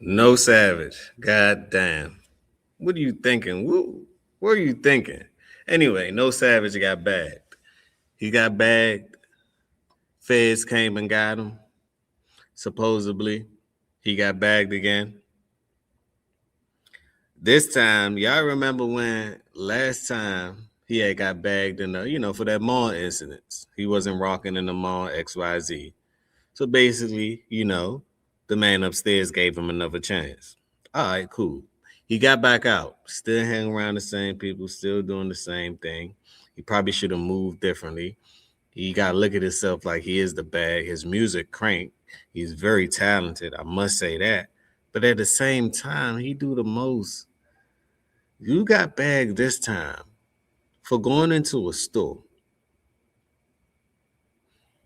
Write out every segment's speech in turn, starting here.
No Savage. God damn. What are you thinking? What are you thinking? Anyway, No Savage got bagged. He got bagged. Feds came and got him. Supposedly, he got bagged again. This time, y'all remember when last time he had got bagged in for that mall incidents. He wasn't rocking in the mall XYZ. So basically, the man upstairs gave him another chance. All right, cool. He got back out, still hanging around the same people, still doing the same thing. He probably should have moved differently. He got to look at himself like he is the bag. His music crank. He's very talented. I must say that. But at the same time, he do the most. You got bagged this time for going into a store.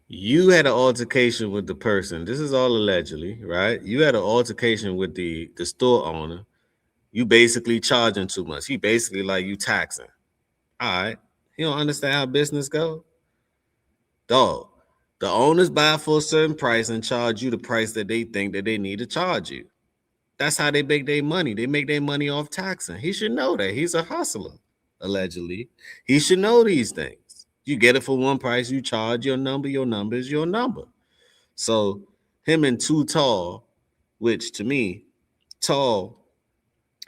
You had an altercation with the person. This is all allegedly, right? You had an altercation with the store owner. You basically charging too much. He basically like you taxing. All right. You don't understand how business go? Dog. The owners buy for a certain price and charge you the price that they think that they need to charge you. That's how they make their money. They make their money off taxing. He should know that. He's a hustler, allegedly. He should know these things. You get it for one price, you charge your number is your number. So him and Too Tall, which to me, tall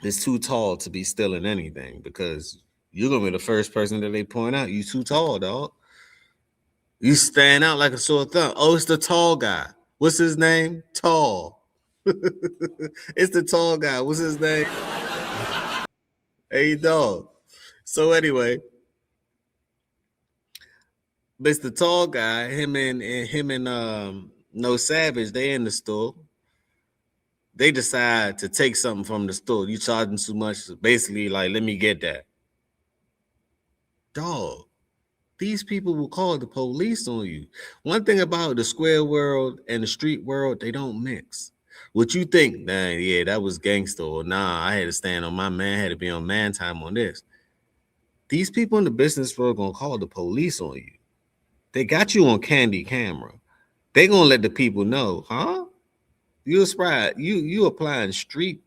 is too tall to be stealing anything because you're gonna be the first person that they point out. You too tall, dog. You stand out like a sore thumb. Oh, it's the tall guy. What's his name? Tall. It's the tall guy. What's his name? Hey, dog. So anyway, it's the tall guy. Him and No Savage. They in the store. They decide to take something from the store. You charging too much. So basically, like, let me get that. Dog. These people will call the police on you. One thing about the square world and the street world, they don't mix. What you think, nah, yeah, that was gangster, or nah, I had to stand on my man, had to be on man time on this. These people in the business world gonna call the police on you. They got you on candy camera. They gonna let the people know, huh? You applying street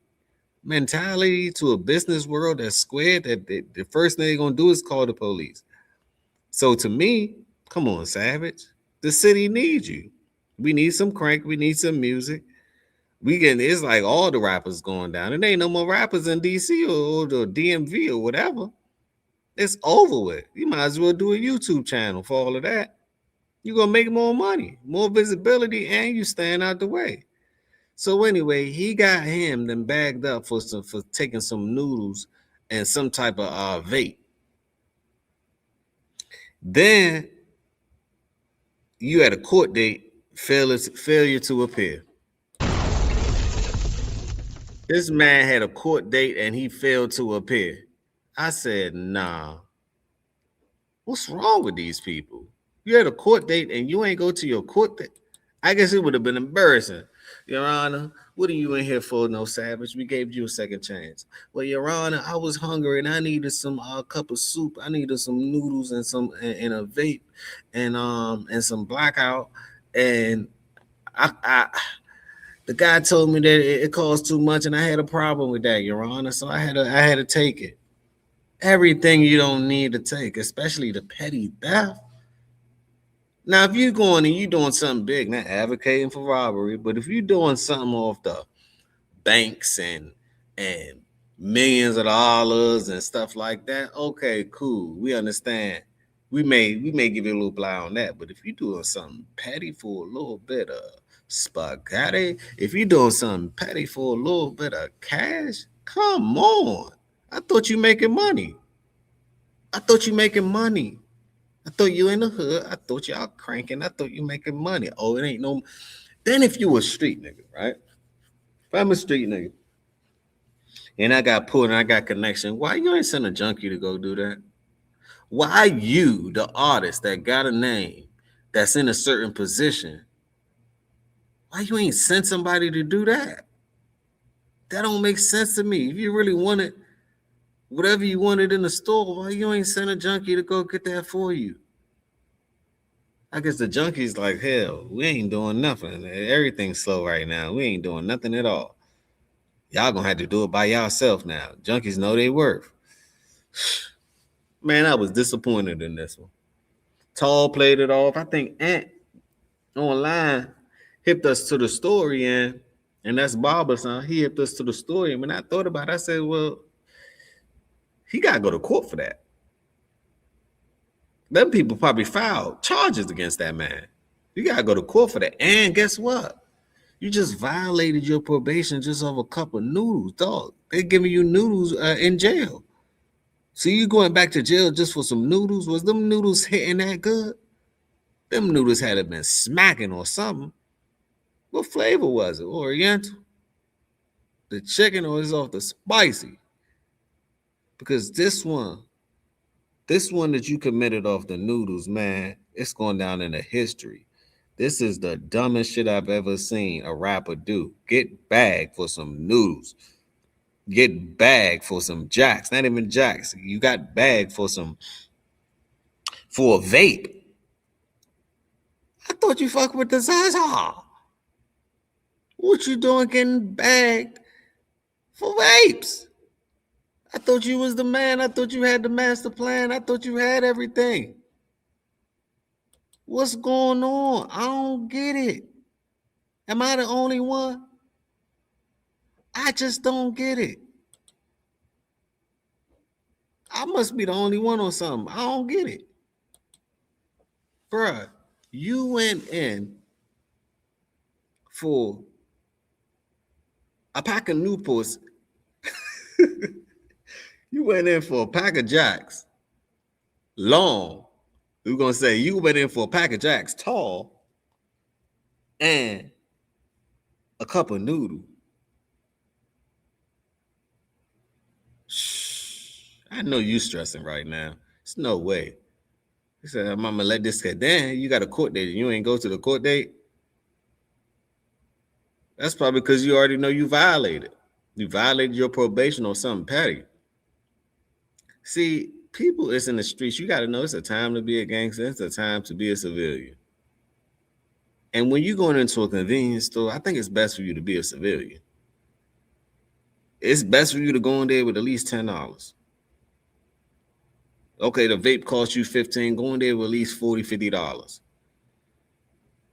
mentality to a business world that's squared. That the first thing they're gonna do is call the police. So to me, come on, Savage. The city needs you. We need some crank. We need some music. We getting it's like all the rappers going down. And ain't no more rappers in DC or the DMV or whatever. It's over with. You might as well do a YouTube channel for all of that. You're gonna make more money, more visibility, and you stand out the way. So anyway, he got him then bagged up for taking some noodles and some type of vape. Then you had a court date, failure to appear. This man had a court date and he failed to appear. I said, nah, what's wrong with these people? You had a court date and you ain't go to your court date. I guess it would have been embarrassing. Your Honor, what are you in here for, No Savage? We gave you a second chance. Well, Your Honor, I was hungry and I needed some cup of soup. I needed some noodles and and a vape and some blackout. And I the guy told me that it cost too much, and I had a problem with that, Your Honor. So I had to take it. Everything you don't need to take, especially the petty theft. Now, if you're going and you're doing something big, not advocating for robbery, but if you're doing something off the banks and millions of dollars and stuff like that, okay, cool. We understand. We may give you a little bly on that, but if you're doing something petty for a little bit of spaghetti, if you're doing something petty for a little bit of cash, come on. I thought you making money. I thought you making money. I thought you in the hood. I thought y'all cranking. I thought you making money. Oh, it ain't no. Then if you a street nigga, right? If I'm a street nigga and I got pulled and I got connection, why you ain't send a junkie to go do that? Why you, the artist that got a name, that's in a certain position, why you ain't sent somebody to do that? That don't make sense to me. If you really wanted whatever you wanted in the store, why you ain't send a junkie to go get that for you? I guess the junkies like hell. We ain't doing nothing. Everything's slow right now. We ain't doing nothing at all. Y'all gonna have to do it by yourself now. Junkies know they worth. Man, I was disappointed in this one. Tall played it off. I think Ant online hipped us to the story, and that's Barber's son. He hipped us to the story. And when I thought about it, I said, well, he gotta go to court for that. Them people probably filed charges against that man. You gotta go to court for that. And guess what? You just violated your probation just over a cup of noodles, dog. They're giving you noodles in jail. So you going back to jail just for some noodles? Was them noodles hitting that good? Them noodles had to been smacking or something. What flavor was it? Oriental? The chicken, or is off the spicy? Because this one that you committed off the noodles, man, it's going down in the history. This is the dumbest shit I've ever seen a rapper do. Get bagged for some noodles. Get bagged for some jacks. Not even jacks. You got bagged for a vape. I thought you fuck with the Zaza. What you doing getting bagged for vapes? I thought you was the man. I thought you had the master plan. I thought you had everything. What's going on? I don't get it. Am I the only one? I just don't get it. I must be the only one or something. I don't get it. Bruh, you went in for a pack of Newports. You went in for a pack of Jacks. Long. We're going to say you went in for a pack of Jacks tall and a cup of noodle. Shh. I know you stressing right now. There's no way. He said, I'm going to let this get down. You got a court date. You ain't go to the court date. That's probably because you already know you violated. You violated your probation or something petty. See, people is in the streets. You got to know it's a time to be a gangster. It's a time to be a civilian. And when you're going into a convenience store, I think it's best for you to be a civilian. It's best for you to go in there with at least $10. Okay, the vape cost you $15. Go in there with at least $40, $50.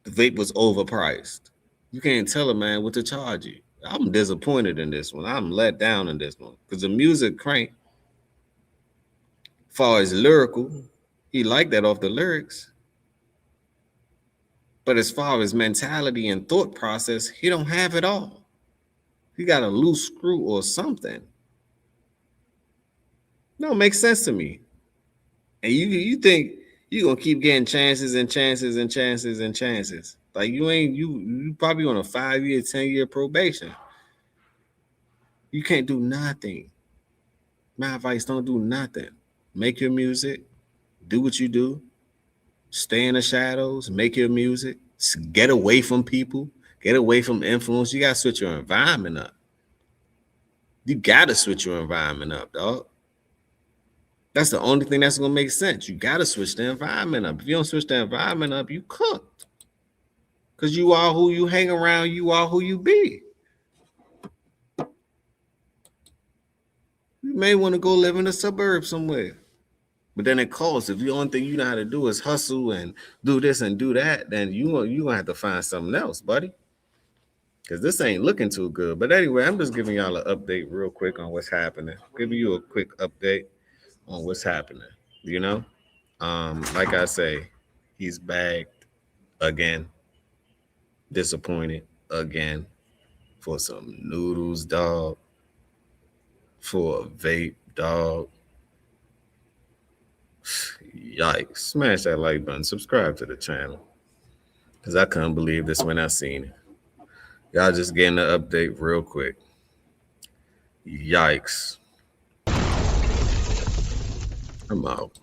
The vape was overpriced. You can't tell a man what to charge you. I'm disappointed in this one. I'm let down in this one because the music crank. Far as lyrical, he liked that off the lyrics. But as far as mentality and thought process, he don't have it all. He got a loose screw or something. No, it makes sense to me. And you think you're gonna keep getting chances and chances and chances and chances. Like you probably on a 5-year, 10-year probation. You can't do nothing. My advice, don't do nothing. Make your music, do what you do, stay in the shadows, make your music, get away from people, get away from influence. You gotta switch your environment up. You gotta switch your environment up, dog. That's the only thing that's gonna make sense. You gotta switch the environment up. If you don't switch the environment up, you cooked. Because you are who you hang around, you are who you be. You may want to go live in the suburbs somewhere. But then it costs. If the only thing you know how to do is hustle and do this and do that, then you gonna have to find something else, buddy. Because this ain't looking too good. But anyway, I'm just giving y'all an update real quick on what's happening. Giving you a quick update on what's happening. You know? Like I say, he's bagged again. Disappointed again for some noodles, dog. For a vape, dog. Yikes. Smash that like button. Subscribe to the channel. Because I couldn't believe this when I seen it. Y'all just getting an update real quick. Yikes. I'm out.